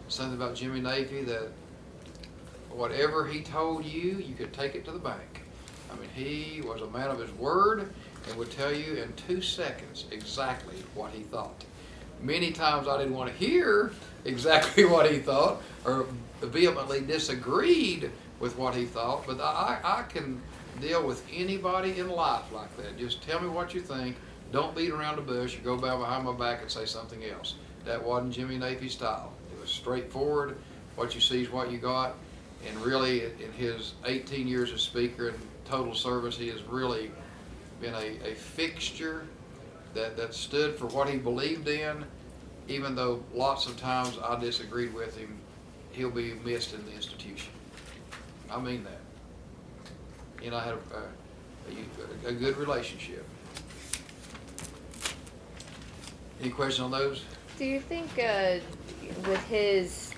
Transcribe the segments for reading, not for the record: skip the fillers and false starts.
something about Jimmy Naifeh that whatever he told you, you could take it to the bank. I mean, he was a man of his word and would tell you in 2 seconds exactly what he thought. Many times I didn't want to hear exactly what he thought or vehemently disagreed with what he thought, but I can deal with anybody in life like that. Just tell me what you think. Don't beat around the bush or go behind my back and say something else. That wasn't Jimmy Naifeh's style. It was straightforward. What you see is what you got. And really, in his 18 years as speaker and total service, he has really been a fixture that stood for what he believed in. Even though lots of times I disagreed with him, he'll be missed in the institution. I mean that. You know, I had a good relationship. Any question on those? Do you think with his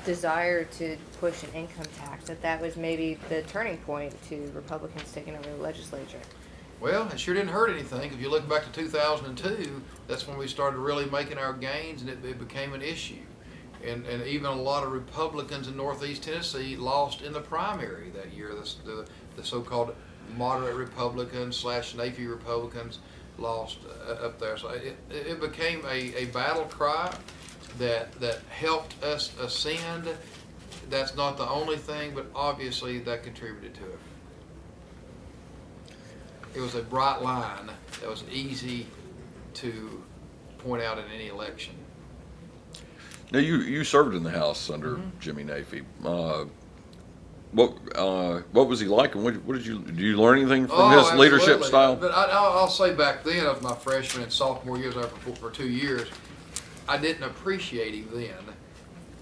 desire to push an income tax that was maybe the turning point to Republicans taking over the legislature? Well, it sure didn't hurt anything. If you look back to 2002, that's when we started really making our gains, and it became an issue. And even a lot of Republicans in Northeast Tennessee lost in the primary that year. The so-called moderate Republicans / Naifeh Republicans lost up there. So it became a battle cry that helped us ascend. That's not the only thing, but obviously that contributed to it. It was a bright line that was easy to point out in any election. Now you served in the House under Jimmy Naifeh. What was he like, and what did you learn anything from his leadership style? But I'll say back then, of my freshman and sophomore years, for 2 years, I didn't appreciate him then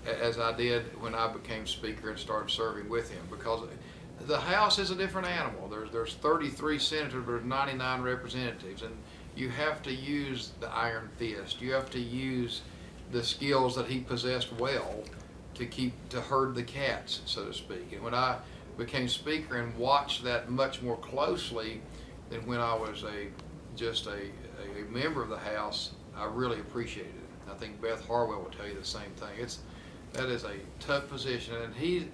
as I did when I became speaker and started serving with him, because the House is a different animal. There's 33 senators, there's 99 representatives, and you have to use the iron fist. You have to use the skills that he possessed well to herd the cats, so to speak. And when I became speaker and watched that much more closely than when I was just a member of the House, I really appreciated it. I think Beth Harwell will tell you the same thing. That is a tough position, and he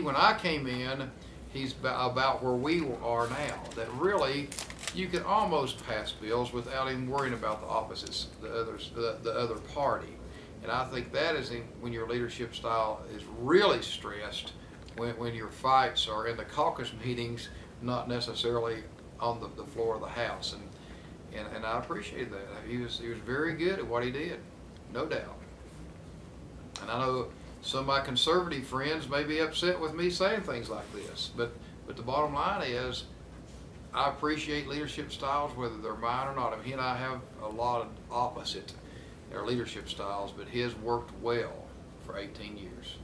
when I came in, he's about where we are now. That really, you could almost pass bills without even worrying about the opposites, the other party. And I think that is when your leadership style is really stressed, when your fights are in the caucus meetings, not necessarily on the floor of the House. And I appreciate that. He was very good at what he did, no doubt. And I know some of my conservative friends may be upset with me saying things like this, but the bottom line is, I appreciate leadership styles, whether they're mine or not. I mean, he and I have a lot of opposite in our leadership styles, but his worked well for 18 years.